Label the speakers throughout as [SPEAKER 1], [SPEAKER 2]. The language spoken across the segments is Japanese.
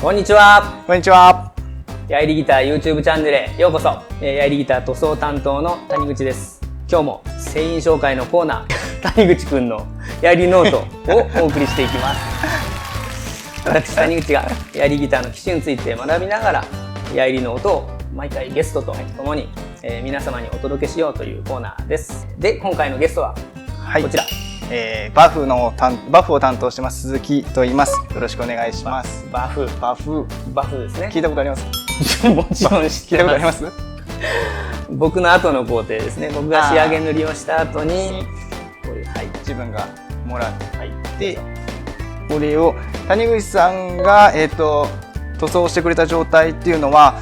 [SPEAKER 1] こんにちは。
[SPEAKER 2] こんにちは。
[SPEAKER 1] ヤイリギター YouTube チャンネルへようこそ。ヤイリギター塗装担当の谷口です。今日も製品紹介のコーナー、谷口くんのヤイリノートをお送りしていきます。私、谷口がヤイリギターの機種について学びながら、ヤイリノートを毎回ゲストと共に、皆様にお届けしようというコーナーです。で、今回のゲストはこちら。
[SPEAKER 2] バフを担当してます鈴木と言います。よろしくお願いします。
[SPEAKER 1] バフですね。
[SPEAKER 2] 聞いたことあります？
[SPEAKER 1] もちろん知ってます。
[SPEAKER 2] 聞いたことあります？
[SPEAKER 1] 僕の後の工程ですね。僕が仕上げ塗りをした後にこういう、
[SPEAKER 2] 自分がもらって、これを谷口さんが塗装してくれた状態っていうのは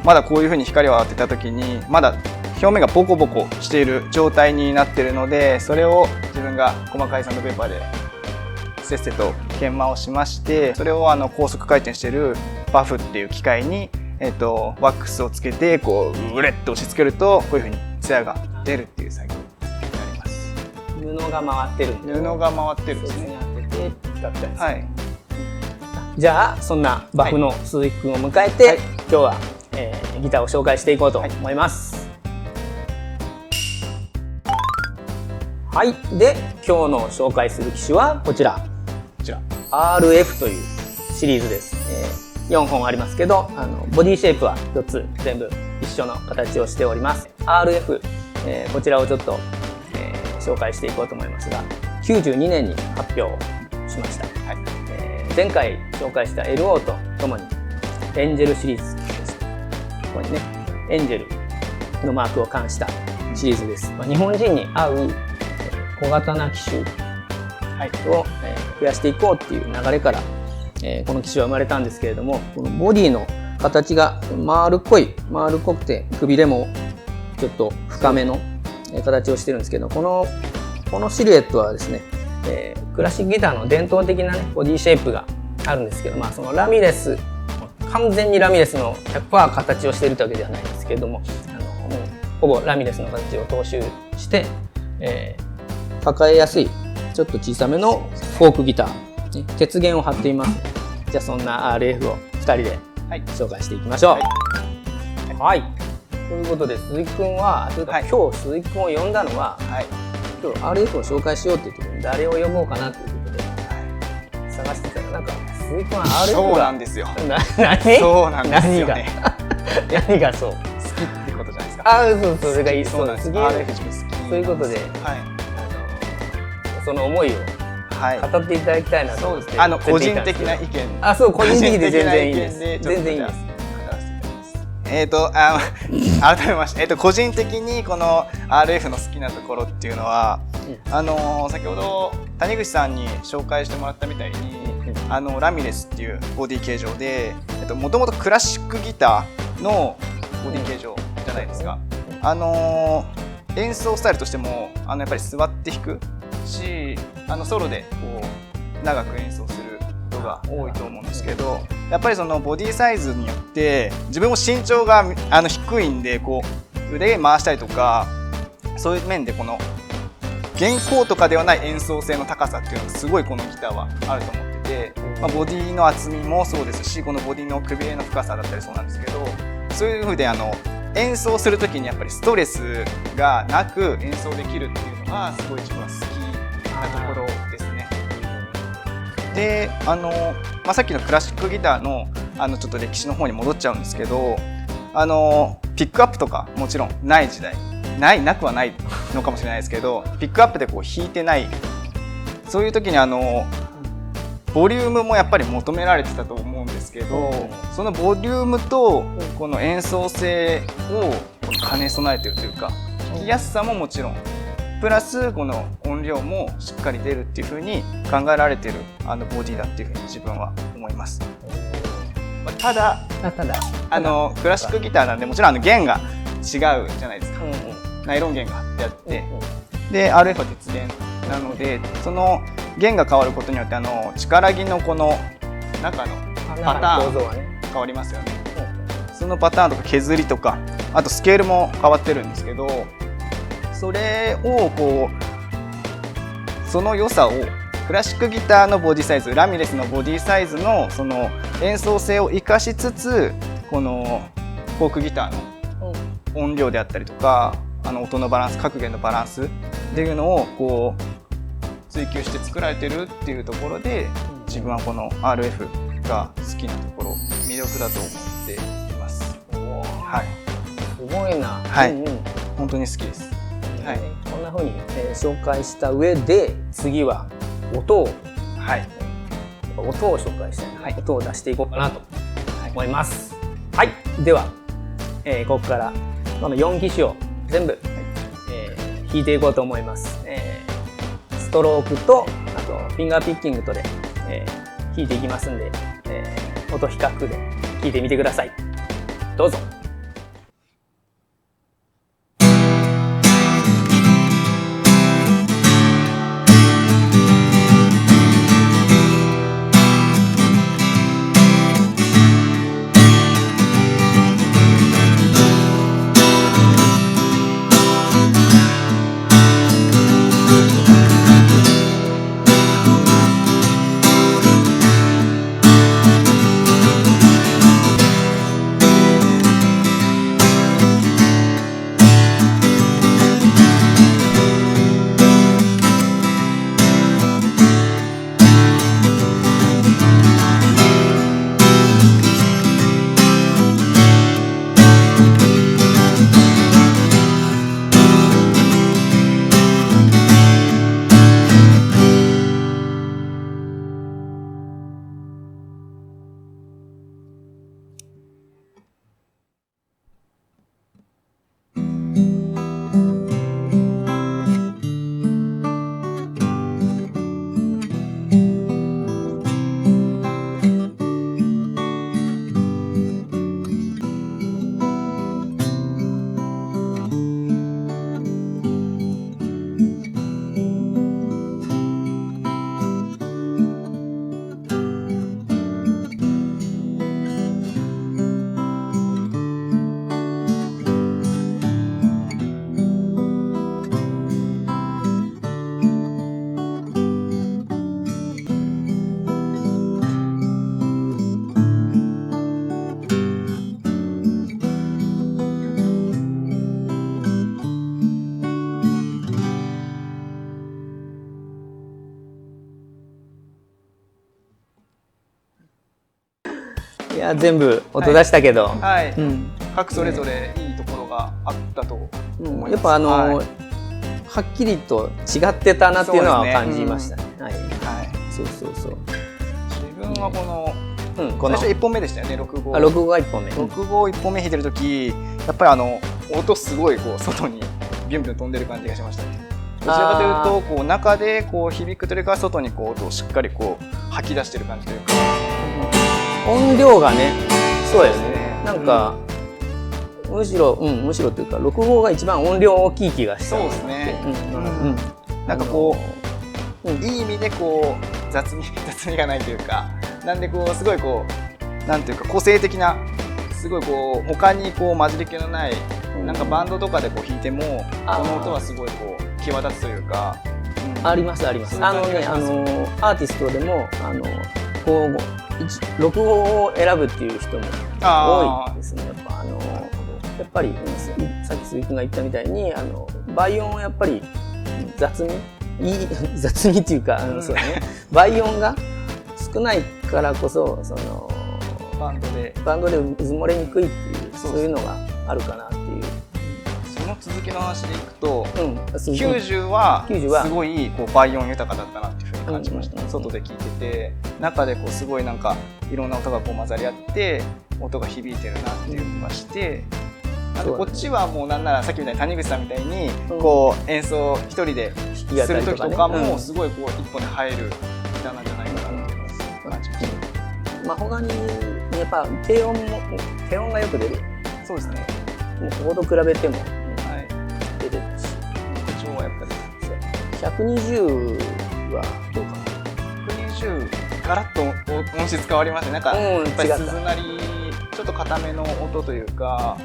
[SPEAKER 2] まだこういうふうに光を当てた時にまだ表面がボコボコしている状態になっているので、それを自分が細かいサンドペーパーでせっせと研磨をしまして、それを高速回転しているバフっていう機械に、ワックスをつけてこううれっと押し付けるとこういうふうにツヤが出るっていう作業になります。
[SPEAKER 1] 布が回ってるんで、
[SPEAKER 2] 布が回ってるんですね。
[SPEAKER 1] はい。じゃあそんなバフの鈴木くんを迎えて、今日は、ギターを紹介していこうと思います。はい、で今日の紹介する機種はこちら RF というシリーズです。4本ありますけどボディシェイプは4つ全部一緒の形をしております。 RF、こちらをちょっと、紹介していこうと思いますが、92年に発表しました。前回紹介した LO とともにエンジェルシリーズです。ここにねエンジェルのマークを冠したシリーズです。日本人に合う小型な機種を増やしていこうっていう流れから、この機種は生まれたんですけれども、このボディの形が丸っこくてくびれもちょっと深めの形をしてるんですけど、このシルエットはですね、クラシックギターの伝統的な、ボディシェイプがあるんですけど、そのラミレス完全にラミレスの 100% 形をしているというわけではないんですけれども、もうほぼラミレスの形を踏襲して、抱えやすいちょっと小さめのフォークギター、鉄弦を張っています。じゃあそんな RF を2人で紹介していきましょう。はい、ということで鈴木くんは今日鈴木くんを呼んだのは、今日 RF を紹介しようっていう時に誰を呼ぼうかなということで、探してたらなんか鈴木くんは RF が
[SPEAKER 2] そうなんですよ。
[SPEAKER 1] そう
[SPEAKER 2] なんですよね。
[SPEAKER 1] 何がそう
[SPEAKER 2] 好きってことじゃないですか。
[SPEAKER 1] そうそれがいい。
[SPEAKER 2] そうなんです。RF 自分好き。
[SPEAKER 1] ということで、その思いを語っていただきたいなと思って、
[SPEAKER 2] 個人的な意見。
[SPEAKER 1] そう、個人的で全然いいです。全然いいです。
[SPEAKER 2] 改めまして、個人的にこの RF の好きなところっていうのは、先ほど谷口さんに紹介してもらったみたいに、ラミレスっていうボディ形状で、もともとクラシックギターのボディ形状じゃないですか。演奏スタイルとしてもやっぱり座って弾くし、ソロでこう長く演奏することが多いと思うんですけど、やっぱりそのボディサイズによって自分も身長が低いんで、こう腕回したりとかそういう面でこの弦高とかではない演奏性の高さっていうのがすごいこのギターはあると思ってて、ボディの厚みもそうですし、このボディのくびれの深さだったりそうなんですけど、そういう風で演奏する時にやっぱりストレスがなく演奏できるっていうのがすごい自分は好きなところですね。でさっきのクラシックギターのちょっと歴史の方に戻っちゃうんですけど、ピックアップとかもちろんない時代なくはないのかもしれないですけど、ピックアップでこう弾いてない、そういう時にボリュームもやっぱり求められてたと思うんですけど、そのボリュームとこの演奏性を兼ね備えてるというか、弾きやすさももちろんプラスこの音量もしっかり出るっていう風に考えられてるボディだっていう風に自分は思います。ただクラシックギターなんでもちろん弦が違うじゃないですか。ナイロン弦が貼ってあって、で RF は鉄弦なので、その弦が変わることによって力木のこの中のパターンが変わりますよね。そのパターンとか削りとか、あとスケールも変わってるんですけど、それをこうその良さをクラシックギターのボディサイズ、ラミレスのボディサイズのその演奏性を生かしつつ、このフォークギターの音量であったりとか、音のバランス、各弦のバランスっていうのをこう追求して作られてるっていうところで、自分はこの RF が好きなところ、魅力だと思っています。はい、
[SPEAKER 1] すごいな。
[SPEAKER 2] はい、本当に好きです。はい、
[SPEAKER 1] こんな風に、紹介した上で、次は音を、
[SPEAKER 2] はい、
[SPEAKER 1] 音を紹介して、
[SPEAKER 2] はい、
[SPEAKER 1] 音を出していこうかなと思います。はい、では、ここからこの4機種を全部、弾いていこうと思います。ストロークとあとフィンガーピッキングとで、弾いていきますんで、音比較で弾いてみてください。どうぞ。いや全部音出したけど、
[SPEAKER 2] はい、各それぞれいいところがあったと思います。
[SPEAKER 1] やっぱはっきりと違ってたなっていうのは感じましたね。はい、そうそうそう。
[SPEAKER 2] 自分はこの最初1本目でしたよね、6号。
[SPEAKER 1] 6号が1本目。
[SPEAKER 2] 6号1本目弾いてる時、やっぱり音すごいこう外にビュンビュン飛んでる感じがしましたね。どちらかというとこう中でこう響くというか、外にこう音をしっかりこう吐き出してる感じというか。
[SPEAKER 1] 音量がね、そうですね。なんか、むしろっていうか、6号が一番音量大きい気がした。
[SPEAKER 2] そうですね。なんかこう、いい意味でこう雑味がないというか、なんでこうすごいこうなんていうか個性的な、すごいこう他にこう混じり気のない、なんかバンドとかでこう弾いてもこの音はすごいこう際立つというか。
[SPEAKER 1] ありますあります。アーティストでもこう6号を選ぶっていう人も多いですね。やっぱりさっき鈴木君が言ったみたいに倍音はやっぱり雑味っていうかそうだね、倍音が少ないからこそバンドでうずもれにくいっていう、そういうのがあるかなっていう。
[SPEAKER 2] その続きの話でいくと、90はすごいこう倍音豊かだったなっていうふうに感じました。外で聴いてて、中でこうすごいなんかいろんな音がこう混ざり合って音が響いてるなっていう気がして、なんでこっちはもうなんならさっきみたいに谷口さんみたいにこう演奏一人でする時とかもすごいこう一本で入るギターなんじゃないかなっていうのを感じました。
[SPEAKER 1] 他にやっぱ低音がよく出る。
[SPEAKER 2] そうですね。
[SPEAKER 1] ここと比べても出てるし、
[SPEAKER 2] 口調はやっぱり
[SPEAKER 1] 120はどうかな。
[SPEAKER 2] 120ガラッと音質変わりますね。なんかやっぱり鈴なりちょっと固めの音というか、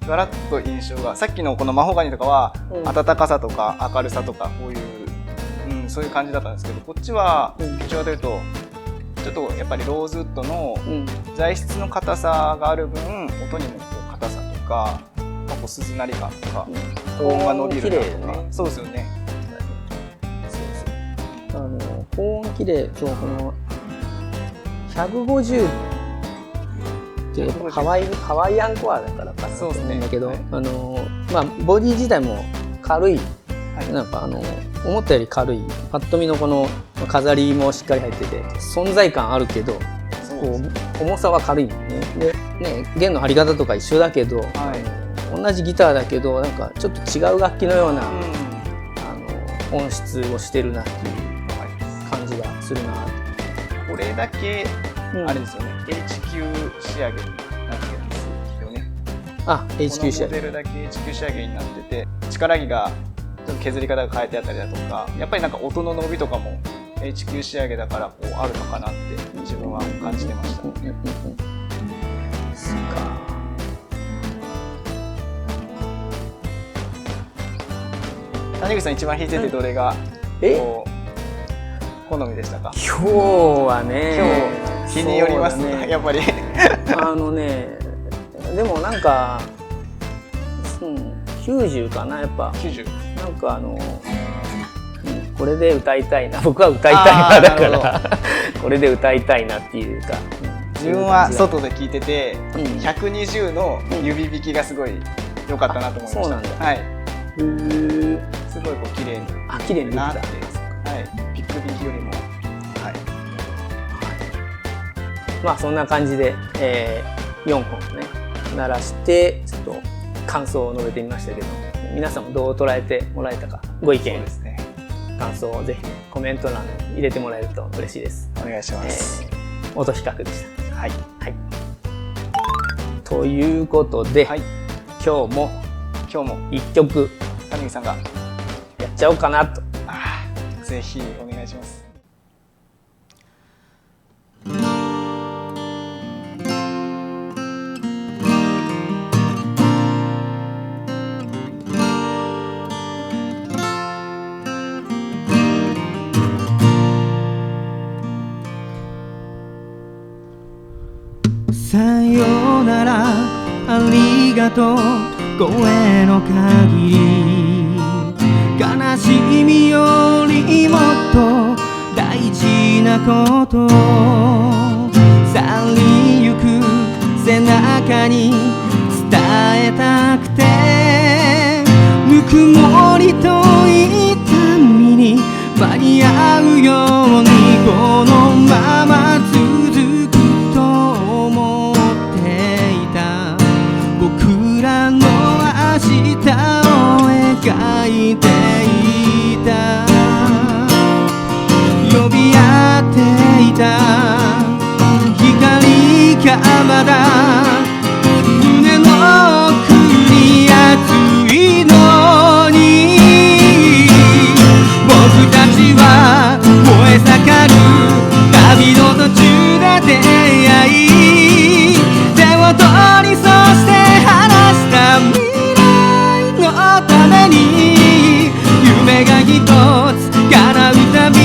[SPEAKER 2] ガラッと印象が、さっきのこのマホガニとかは温かさとか明るさとかこういう、そういう感じだったんですけど、こっちはどちらかというとちょっとやっぱりローズウッドの材質の硬さがある分、音にもこう硬さとか、こう鈴なり感とか、高音が伸びるなとか、そうですよね。
[SPEAKER 1] 高音綺麗。そう、この150ってハワイアンコアだからかなと思うんだけど、まあボディ自体も軽い、なんか思ったより軽い。パッと見のこの飾りもしっかり入ってて存在感あるけど、こう重さは軽いんだよね。でね、弦の張り方とか一緒だけど、同じギターだけどなんかちょっと違う楽器のような、音質をしてるなっていう感じがするな。
[SPEAKER 2] これだけあれですよね、HQ 仕上げになってるんですよね。
[SPEAKER 1] HQ 仕上げ。
[SPEAKER 2] このモデルだけ HQ 仕上げになってて、力木がちょっと削り方が変えてあったりだとか、やっぱりなんか音の伸びとかも HQ 仕上げだからこうあるのかなって自分は感じてました。そうか。谷口さん一番弾いててどれが好みでしたか？
[SPEAKER 1] 今日はね、
[SPEAKER 2] 日によりますね、やっぱり。
[SPEAKER 1] でもなんか、90かな、やっぱ。
[SPEAKER 2] 90。
[SPEAKER 1] なんかこれで歌いたいな、僕は歌いたいな、だからこれで歌いたいなっていうか。
[SPEAKER 2] 自分は外で聴いてて、120の指弾きがすごい良かったなと思いました。
[SPEAKER 1] そうなんだ。
[SPEAKER 2] はい。すごいこう綺麗に。
[SPEAKER 1] 綺麗になって。
[SPEAKER 2] はい。ピック弾きよりも。はい。
[SPEAKER 1] まあそんな感じで4本ね鳴らしてちょっと感想を述べてみましたけど、皆さんもどう捉えてもらえたか、ご意見、感想をぜひコメント欄に入れてもらえると嬉しいです。
[SPEAKER 2] お願いします。
[SPEAKER 1] 音比較でした。はい。ということで、今日も1曲
[SPEAKER 2] 谷口さんが
[SPEAKER 1] やっちゃおうかなと。
[SPEAKER 2] ぜひお願いします。
[SPEAKER 3] さよならありがとう声の限り、悲しみよりもっと大事なこと去りゆく背中に伝えたくて、ぬくもりと痛みに間に合うようにこのまま続くと思っていた。僕らの明日を描いていた、呼び合っていた光がまだ胸の奥に熱いのに、僕たちは燃え盛る旅の途中で出会い、手を取りそして話した未来のために、夢が一つ叶うたび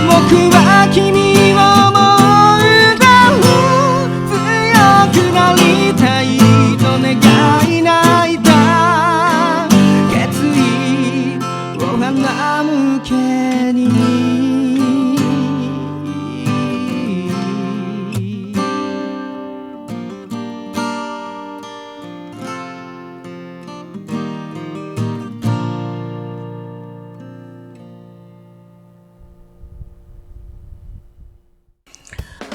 [SPEAKER 3] 僕は君を思うだろう、強くなりたいと願い泣いた決意を花向けに。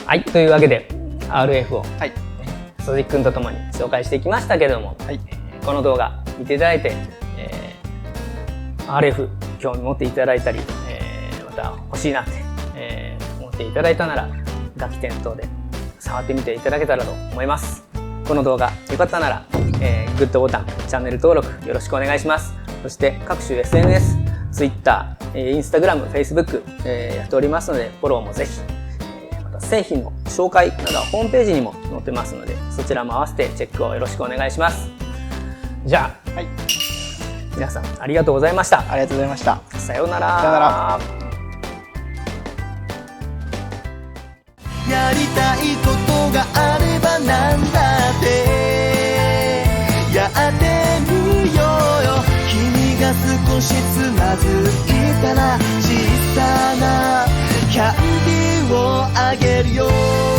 [SPEAKER 1] はい、というわけで RF をソジック君とともに紹介してきましたけれども、この動画見ていただいて、RF 興味持っていただいたり、また欲しいなって、思っていただいたなら楽器店等で触ってみていただけたらと思います。この動画良かったなら、グッドボタン、チャンネル登録よろしくお願いします。そして各種 SNS、Twitter、Instagram、Facebook、やっておりますのでフォローもぜひ。製品の紹介などはホームページにも載ってますので、そちらも合わせてチェックをよろしくお願いします。じゃあ、皆さんありがとうございました。
[SPEAKER 2] ありがとうございました。
[SPEAKER 1] さようなら。
[SPEAKER 2] さようなら。
[SPEAKER 3] やりたいことがあればなんだってやってみようよ。君が少しつまずいたら小さなキャンディーをあげるよ。